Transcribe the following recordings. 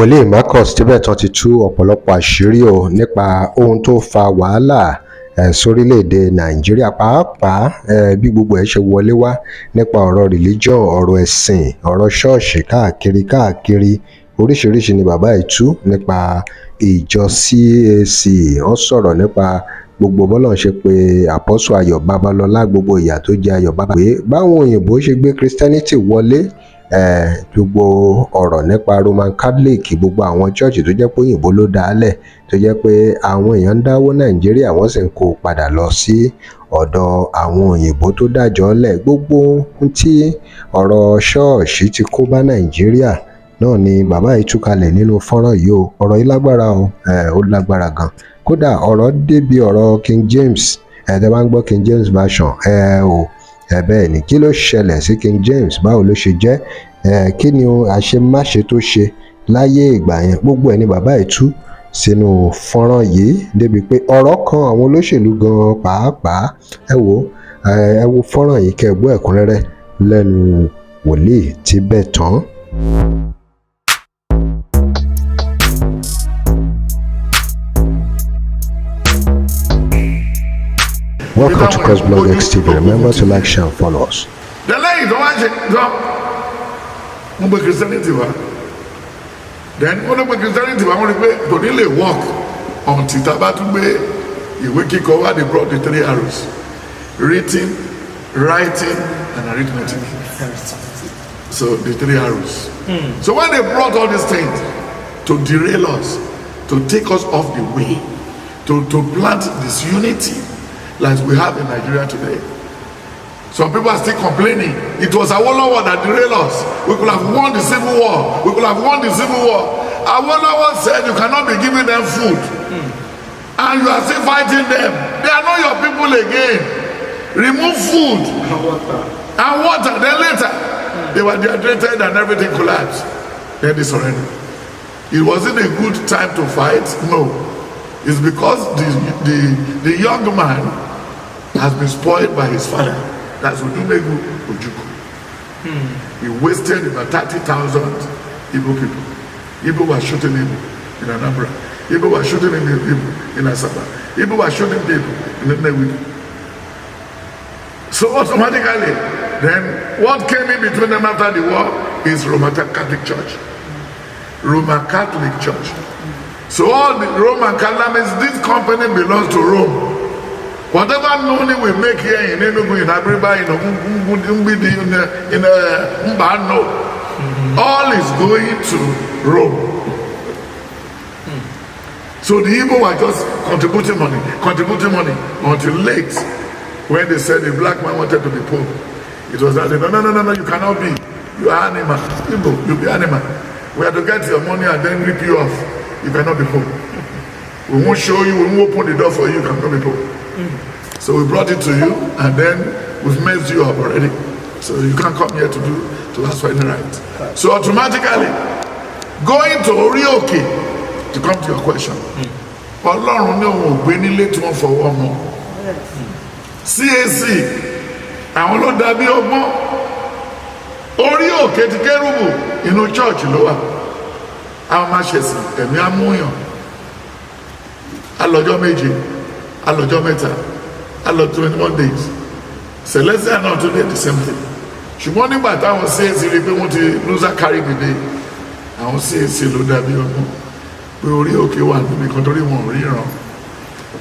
wòlíì Marcus tíbẹ̀ tán ti tú ọ̀pọ̀lọpọ̀ àṣírí o nípa ohun tó fa wàhálà sórílẹ̀-èdè Nàìjíríà, pàápàá bí gbogbo ẹ̀ ṣe wọlé wá nípa ọ̀rọ̀ religion, ọ̀rọ̀ ẹ̀sìn, ọ̀rọ̀ ṣọ́ọ̀ṣì káàkiri oríṣiríṣi ni bàbá yìí tú nípa ìjọ CAC. Wọ́n sọ̀rọ̀ nípa gbogbo bọ́lọ̀ ṣe pé àpọ́sù Ayo Babalola, gbogbo ìyà tó jẹ Ayo Babalola, pé báwọn òyìnbó ṣe gbé Christianity wọlé, gbogbo ọ̀rọ̀ nípa Roman Catholic, gbogbo àwọn church tó jẹ́ pé òyìnbó ló dálẹ̀, tó jẹ́ pé àwọn èèyàn ń dáwó Nàìjíríà wọ́n sì ń kó padà lọ sí ọ̀dọ̀ àwọn òyìnbó tó dájọ́ lẹ̀. Gbogbo ohun tí ọ̀rọ̀ ṣọ́ọ̀ṣì ti kó bá Nàìjíríà náà ni bàbá yìí tú kalẹ̀ nínú fọ́nrán yìí o. Ọ̀rọ̀ yìí lágbára o, ó lágbára gan. Kódà ọ̀rọ̀ débi ọ̀rọ̀ King James, tẹ́ bá ń gbọ́ King James version, bẹ́ẹ̀ ni, kí ló ṣẹlẹ̀ sí King James, báwo ló ṣe jẹ́, kí ni àṣemáṣe tó ṣe láyé ìgbà yẹn, gbogbo ẹ̀ ni bàbá yìí tú sínú fọ́nrán yìí, débi pé ọ̀rọ̀ kan àwọn olóṣèlú gan pàápàá. ẹ wo fọ́nrán yìí kẹ́ ẹ gbọ́ ẹ̀kúnrẹ́rẹ́ lẹ́nu wòlíì tíbẹ̀ tán. Welcome to Crossblog XTV. Remember to like, share, and follow us. The lady don't want to Christianity. Then when we Christianity, I want to only walk until Tabatube, you wake over, they brought the 3 arrows: reading, writing, and arithmetic. So the 3 arrows. So when they brought all these things to derail us, to take us off the way, to plant disunity like we have in Nigeria today. Some people are still complaining. It was Awolowo that derailed us. We could have won the civil war. We could have won the civil war. Awolowo said you cannot be giving them food. And you are still fighting them. They are not your people again. Remove food and water. Then later, they were dehydrated and everything collapsed. Then they surrendered. It wasn't a good time to fight. No. It's because the young man has been spoiled by his father. That's Odumegu Ojukwu. He wasted about 30,000 Igbo people. Igbo were shooting him in Anambra. Igbo were shooting him in Asaba. Igbo were shooting people in Nnewi. So automatically, then what came in between them after the war is Roman Catholic Church. Roman Catholic Church. So all the Roman Catholics, this company belongs to Rome. Whatever money we make here in Enugu, in Abriba, in Mbano, all is going to Rome. So the Igbo were just contributing money until late, when they said the black man wanted to be pope. It was that, no, you cannot be. You are animal. Igbo, you be animal. We have to get your money and then rip you off. You cannot be pope. We won't show you, we won't open the door for you, you cannot be pope. So we brought it to you, and then we've messed you up already. So you can't come here to ask for any right. So automatically, going to Orioke, to come to your question, Ọlọ́run ní òun ò gbé nílé tí wọ́n fọwọ́ mọ́. CAC, àwọn ló dàbí ọgbọ́n. Orioke ti Kérúbù inú church ló wà. Àwọn máa ṣe sí ẹ̀mí amúyàn. Alọ́jọ́ méje, alọ́jọ́ mẹ́ta, alọ́ 21 days. Celestial náà tún dé the same thing. Ṣùgbọ́n nígbà táwọn CAC rí pé wọ́n ti loser carry the day, àwọn CAC ló dàbí ọgbọ́n. Pé Orioke wà níbi kan torí wọn ò ríran.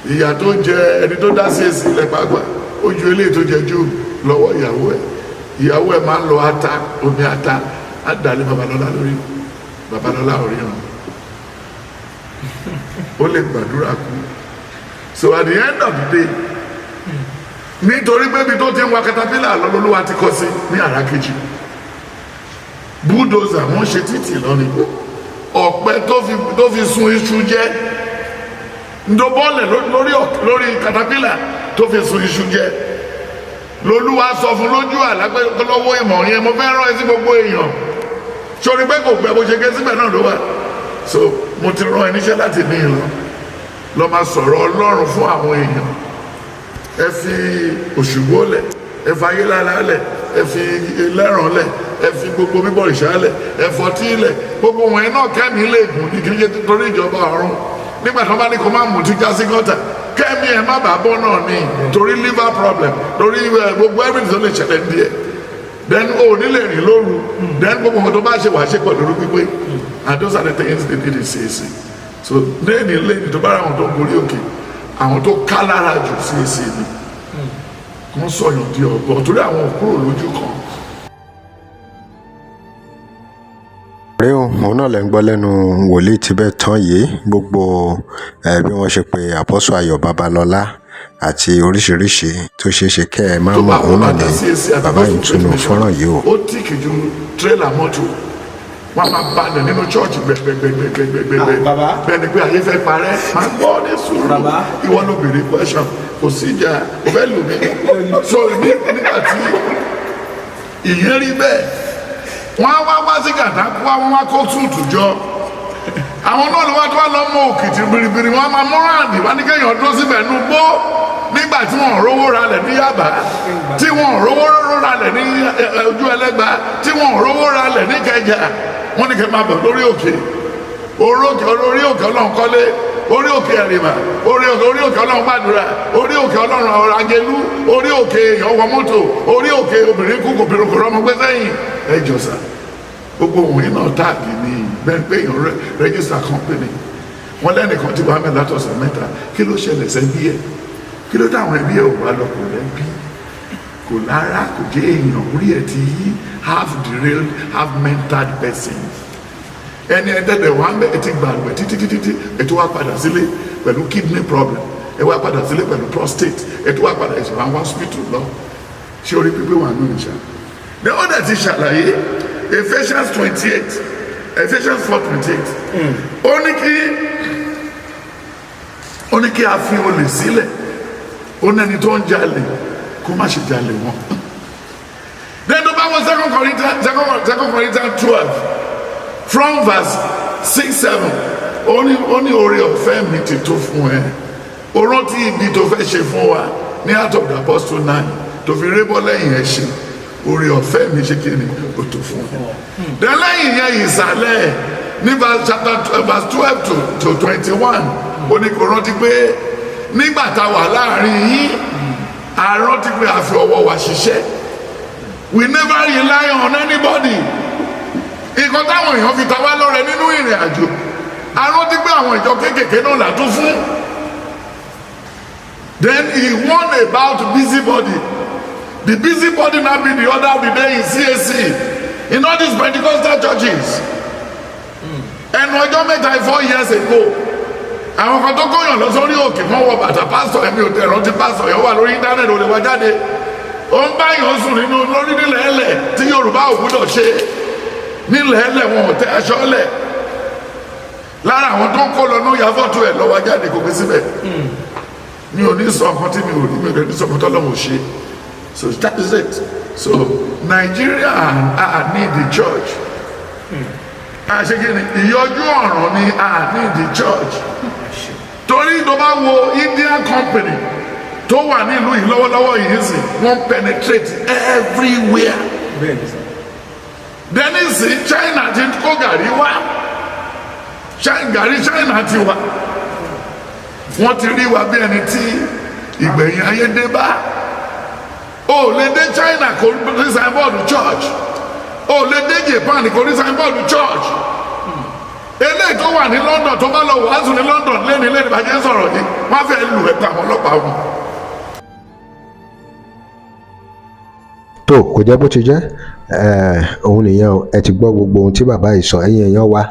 Ìyà tó jẹ ẹni tó dá CAC lẹ́pàgbà, ó ju eléyìí tó jẹ jù lọ́wọ́ ìyàwó ẹ̀. Ìyàwó ẹ̀ máa ń lọ ata, omi ata, á dàlé Babalọ́lá lórí. Babalọ́lá ò ríran. Ó lè gbàdúrà kú. So at the end of the day, nítorí pé bí tó ti ń wa katapila lọ́lọ́lọ́wà ti kọ́ sí ní Àràkejì, bulldozer wọ́n ṣe títì lọ́nà ọ̀pẹ tó fi sun iṣu jẹ́ ndóbọ́lẹ̀ lórí katapila tó fi sun iṣu jẹ́ lọ́lọ́wà sọ fún lójú àlágbẹ́lọ́wọ́ ìmọ̀ yẹn mo fẹ́ rán ẹ sí gbogbo èèyàn sórí pé kò gbẹ bó ṣe gé síbẹ̀ náà ló wà. So mo ti rán ẹ níṣẹ́ láti ní ìlọ lọ máa sọ̀rọ̀ Ọlọ́run fún àwọn èèyàn. Ẹ fi Òṣùgbó lẹ̀, ẹ fi Ayélálá lẹ̀, ẹ fi Ẹlẹ́ràn lẹ̀, ẹ fi gbogbo bíbọ̀ ìṣálẹ̀ ẹ fọtí ilẹ̀ gbogbo wọn náà kẹ́mi lè gùn ní kí n ṣe torí ìjọba ọ̀run nígbà tí wọ́n bá ní kó má mú tí já sí gọ́tà kẹ́mi ẹ má bàa bọ́ náà ní torí liver problem torí gbogbo everything tó lè ṣẹlẹ̀ ní ẹ̀ then o ní lè rìn lóru then gbogbo nǹkan tó bá ṣe wàá ṣe pọ̀ lórí pípé and those are the things they did in CAC so lẹ́yìn tó bá ra àwọn tó ń gorí òkè àwọn tó ká lára jù CAC ni kò sọyàn di ọ̀gbọ́n torí àwọn kúrò lójú kan. rí òun náà lẹ́ ń gbọ́ lẹ́nu wòlíì tíbẹ̀ tán yìí gbogbo bí wọ́n ṣe pé àpọ́sù Ayọ̀ Babalọ́lá àti oríṣiríṣi tó ṣeé ṣe kẹ́ ẹ máa mọ̀ òun náà ní bàbá yìí túnú fọ́nrán yìí o. ó tìkì ju tírélà mọ́tò wọn máa balẹ̀ nínú chọ́ọ̀chì gbẹgbẹgbẹgbẹgbẹgbẹ bẹ́ẹ̀ ni pé ayé fẹ́ parẹ́ máa gbọ́ ní sùúrù ìwọ ló béèrè question kò sí ìjà kò fẹ́ lù mí so nígbà tí ìyẹn rí bẹ́ẹ̀ wọ́n á wá sí gàdá kó wá kó túùtù jọ àwọn náà ló wá tó wá lọ mọ òkìtì biribiri wọn máa múra àdì wọn ní kéèyàn dúró síbẹ̀ nù gbó nígbà tí wọn ò rówó ralẹ̀ ní Yaba tí wọn ò rówó ralẹ̀ ní ojú Ẹlẹ́gbà tí wọn ò rówó ralẹ̀ ní Ìkẹjà wọn ní kẹ́ máa bọ̀ lórí òkè orí òkè Ọlọ́run kọ́lé orí òkè ẹ̀rìmà orí òkè Ọlọ́run gbàdúrà orí òkè Ọlọ́run ọ̀rọ̀ agẹlú orí òkè ìyọ̀wọ̀ mọ́tò orí òkè obìnrin kú kò bìrù kò rọ́mọ gbé sẹ́yìn ẹ jọ̀sà gbogbo òun náà táàgì ní bẹ́ẹ̀ pé èèyàn rẹ́gísítà company wọn lẹ́nìkan ti wá mẹ́ látọ̀sẹ̀ mẹ́ta kí ló ṣẹlẹ̀ sẹ́bí ẹ̀ kí ló dáwọn ẹbí ẹ̀ ò wá lọ kò lẹ́bí kò lára kò jẹ́ èèyàn orí ẹ̀ ti yí half derailed half mental person ẹni ẹ̀dẹ̀dẹ̀ wà mẹ́ ẹ ti gbàgbẹ́ títí ètò wa padà sílé pẹ̀lú kidney problem ẹ wá padà sílé pẹ̀lú prostate ètò wa padà ìṣòro àwọn hospital lọ ṣé orí pípé wà nù ìṣá ní ọ̀dà ti ṣàlàyé Ephesians 28 Ephesians 4:28 ó ní kí a fi olè sílẹ̀ ó ní ẹni tó ń jalè kó má ṣe jalè wọn. Then tó bá wọ 2 Corinthians 12 from verse 6-7 ó ní oore ọ̀fẹ́ mi ti tó fún ẹ ó rántí ibi tó fẹ́ ṣe fún wa ní Acts of the Apostle 9 tó fi rébọ́ lẹ́yìn ẹ̀ṣin oore ọ̀fẹ́ mi ṣe kí ni ó tó fún ẹ. Then lẹ́yìn yẹn ìsàlẹ̀ ní verse 12 to 21 ó ní kó rántí pé nígbà tá a wà láàrin yín a rántí pé a fi ọwọ́ wa ṣiṣẹ́ we never rely on anybody. Nǹkan táwọn èèyàn fi ta wá lọ́rẹ nínú ìrìn àjò a rántí pé àwọn ìjọ kéékèèké náà là tún fún. Then he warned about busybody. The busybody now be the order of the day in CAC in all these Pentecostal churches. Ẹnu ọjọ́ mẹ́ta 4 years ago àwọn kan tó kóyàn lọ sórí òkè wọn wọ bàtà pásítọ̀ ẹ̀mí òtẹ̀ rántí pásítọ̀ yẹn wà lórí íńtánẹ́ẹ̀tì òde wá jáde ó ń bá yàn sùn nínú lórí nílẹ̀ ẹlẹ̀ tí Yorùbá ò gbúdọ̀ ṣe nílẹ̀ ẹlẹ̀ wọn ò tẹ aṣọ lẹ̀ lára àwọn tó ń kó lọ ní yàfọ́tò ẹ̀ lọ́wọ́ jáde kò gbé síbẹ̀ mi ò ní sọ nǹkan tí mi ò rí mi ò ní sọ nǹkan tó lọ́wọ́ ṣe so that is it so Nigeria need the church àṣekínni ìyọjú ọ̀ràn ni need the church torí tó bá wo Indian company tó wà nílùú yìí lọ́wọ́lọ́wọ́ yìí sì wọ́n penetrate everywhere denisi China ti kó gàrí wá gàrí China ti wá wọ́n ti rí wa bí ẹni tí ìgbẹ̀yìn ayé dé bá o lè dé China kò rí signboard church o lè dé Japan kò rí signboard church eléyìí tó wà ní London tó bá lọ wàásù ní London lẹ́ni bàjẹ́ sọ̀rọ̀ yìí wọ́n fẹ́ lù ẹ́ pa àwọn ọlọ́pàá wọn. tó kò jẹ́ bó ti jẹ́ òun nìyẹn ẹ ti gbọ́ gbogbo ohun tí bàbá yìí sọ ẹ̀yin èèyàn wa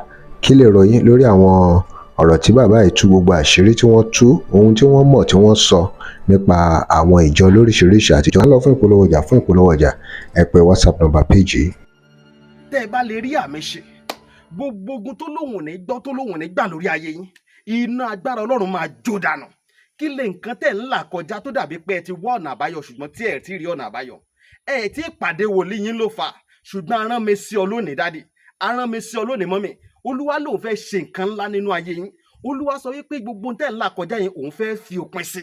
kí lè ròyìn lórí àwọn ọ̀rọ̀ tí bàbá yìí tú gbogbo àṣírí tí wọ́n tú ohun tí wọ́n mọ̀ tí wọ́n sọ nípa àwọn ìjọ lóríṣiríṣi àtijọ́. lọ fún ìpolówó ọjà ẹ pè WhatsApp number page yìí. tẹ́ ẹ bá lè rí àmì ṣe gbogbo ogun tó lóhùn ní gbọ́ tó lóhùn ní gbà lórí ayé yín iná agbára Ọlọ́run máa jó dànù. kí lè nǹkan tẹ̀ ń là kọjá tó dàbí pé ẹ ti wá ọ̀nà àbáyọ ṣùgbọ́n tí ẹ ti rí ọ̀nà àbáyọ ẹ ti pàdé wòlíì yín ló fà ṣùgbọ́n arán mi sí ọ lónìí dádì arán mi sí ọ lónìí mọ́mì Olúwa lòun fẹ́ ṣe nǹkan ńlá nínú ayé yín Olúwa sọ wípé gbogbo tẹ̀ ń là kọjá yín òun fẹ́ fi òpin sí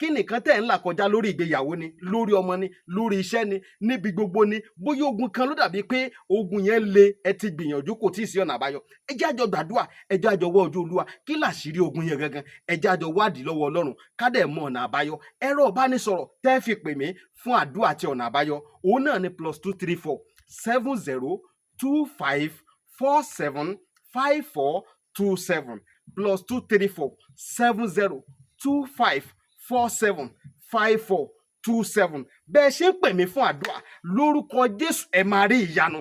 kí nìkan tẹ̀ ń là kọjá lórí ìgbéyàwó ni, lórí ọmọ ni, lórí iṣẹ́ ni, níbi gbogbo ni, bóyá ogun kan ló dàbí pé ogun yẹn le, ẹ ti gbìyànjú kò tíì sí ọ̀nà àbáyọ. Ẹ jẹ́ àjọ gbàdúrà, ẹ jẹ́ àjọ wá ojú Olúwa, kí làṣírí ogun yẹn gangan, ẹ jẹ́ àjọ wádìí lọ́wọ́ Ọlọ́run ká dẹ̀ mọ ọ̀nà àbáyọ. Ẹ̀rọ ìbánisọ̀rọ̀ tẹ́ fi pè mí fún àdúrà àti ọ̀nà àbáyọ òun náà ni +234 70 25 47 5427 +234 70 25 47 5427. Bẹ́ẹ̀ ṣe ń pè mí fún àdúrà lórúkọ Jésù ẹ máa rí ìyanu.